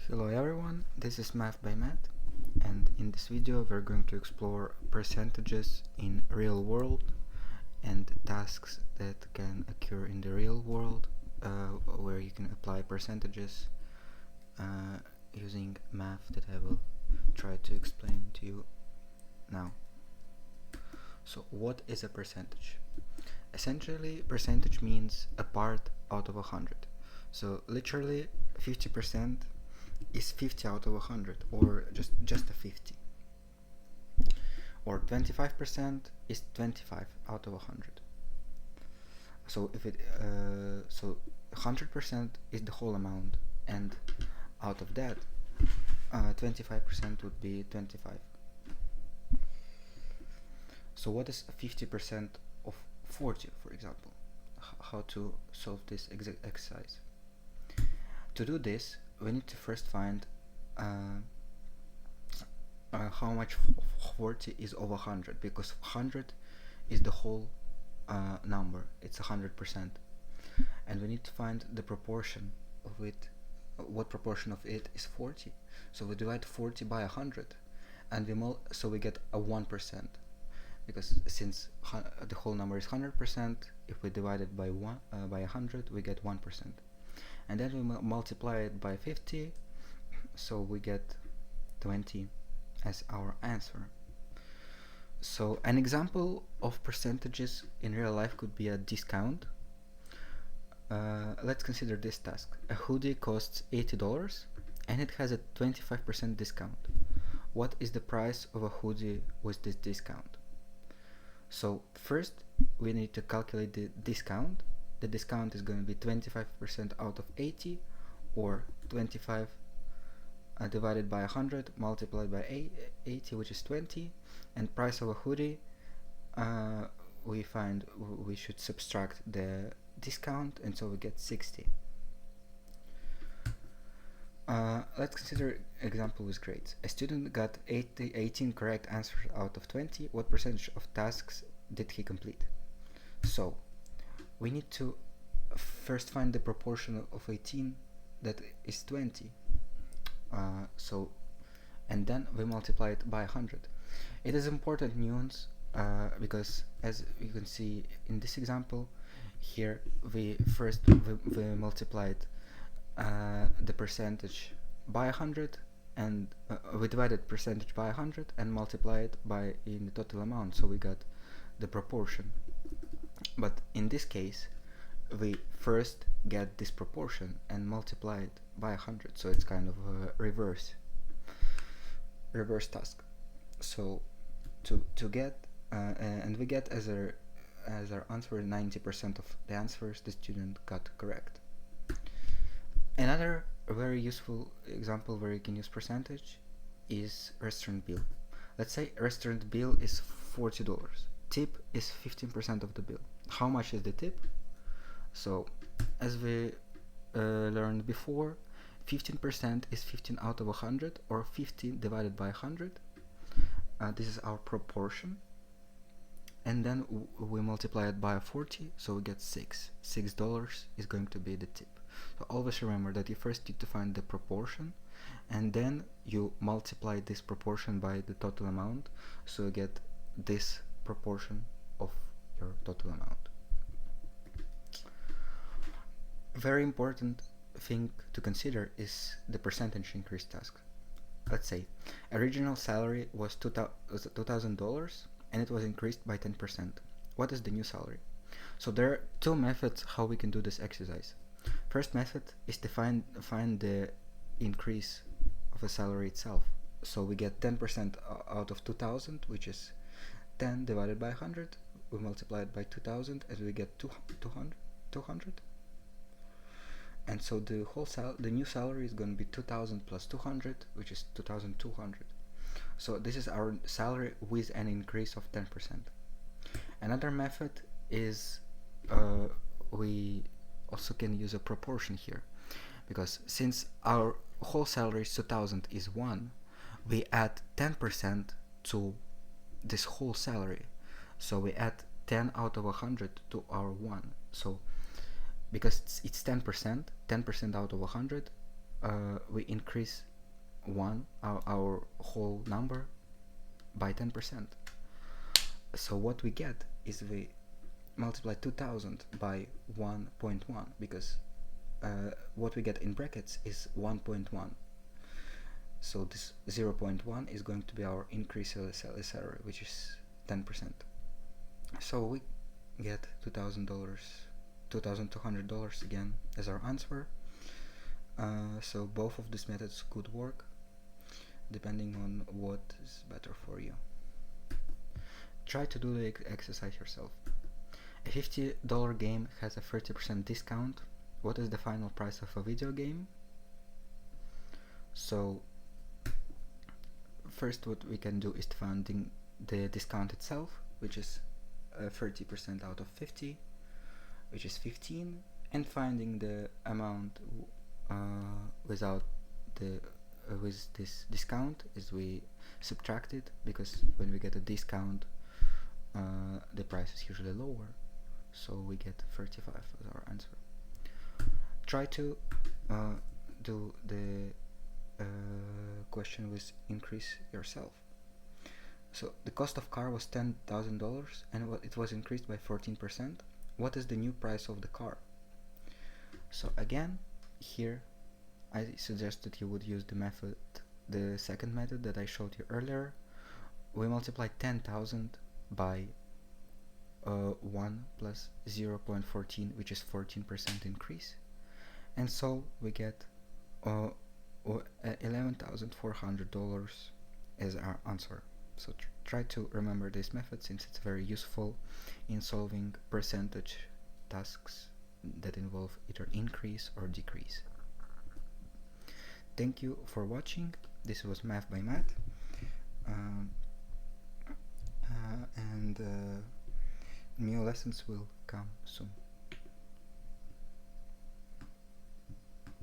Hello everyone, this is MathByMat, and in this video we're going to explore percentages in real world and tasks that can occur in the real world where you can apply percentages using math that I will try to explain to you now. So what is a percentage? Essentially, percentage means a part out of 100. So literally 50% is 50 out of 100, or just a 50. Or 25% is 25 out of 100. So if it so 100% is the whole amount, and out of that 25% would be 25. So what is 50% of 40, for example? How to solve this exercise? To do this, we need to first find how much 40 is over 100, because 100 is the whole number, it's 100%, and we need to find the proportion of it, what proportion of it is 40. So we divide 40 by 100, and so we get a 1%, because since the whole number is 100%, if we divide it by 100, we get 1%. And then we multiply it by 50, so we get 20 as our answer. So an example of percentages in real life could be a discount. Let's consider this task. A hoodie costs $80 and it has a 25% discount. What is the price of a hoodie with this discount? So first we need to calculate the discount. The discount is going to be 25% out of 80, or 25 divided by 100 multiplied by 80, which is 20. And price of a hoodie, we find we should subtract the discount, and so we get 60. Let's consider example with grades. A student got 18 correct answers out of 20. What percentage of tasks did he complete? So we need to first find the proportion of 18 that is 20. And then we multiply it by 100. It is important nuance because, as you can see in this example here, we multiplied the percentage by 100, and we divided percentage by 100 and multiplied by in the total amount, so we got the proportion. But in this case, we first get this proportion and multiply it by 100, so it's kind of a reverse task. So to get and we get as our answer 90% of the answers the student got correct. Another very useful example where you can use percentage is restaurant bill. Let's say restaurant bill is $40. Tip is 15% of the bill. How much is the tip? So as we learned before, 15% is 15 out of 100, or 15 divided by 100. This is our proportion, and then we multiply it by 40, so we get $6 is going to be the tip. So always remember that you first need to find the proportion, and then you multiply this proportion by the total amount, so you get this proportion of your total amount. Very important thing to consider is the percentage increase task. Let's say original salary was $2,000 and it was increased by 10%. What is the new salary? So there are two methods how we can do this exercise. First method is to find the increase of the salary itself. So we get 10% out of 2,000, which is 10 divided by 100. We multiply it by 2,000 and we get 200. And so the new salary is going to be 2,000 plus 200, which is 2,200. So this is our salary with an increase of 10%. Another method is we also can use a proportion here, because since our whole salary is 2,000 is 1, we add 10% to this whole salary. So we add 10 out of 100 to our 1. So because it's 10% out of 100, we increase our whole number by 10%. So what we get is we multiply 2000 by 1.1, because what we get in brackets is 1.1. So this 0.1 is going to be our increase salary, which is 10%. So we get $2,000, $2,200 again as our answer. So both of these methods could work depending on what is better for you. Try to do the exercise yourself. A $50 game has a 30% discount. What is the final price of a video game? So first what we can do is finding the discount itself, which is 30% out of 50, which is 15, and finding the amount without the with this discount is we subtract it, because when we get a discount the price is usually lower, so we get 35 as our answer. Try to do the question with increase yourself. So the cost of car was $10,000 and it was increased by 14%. What is the new price of the car? So again, here I suggest that you would use the second method that I showed you earlier. We multiply 10,000 by 1 plus 0.14, which is 14% increase, and so we get $11,400 as our answer. So try to remember this method, since it's very useful in solving percentage tasks that involve either increase or decrease. Thank you for watching. This was Math by Matt, and new lessons will come soon.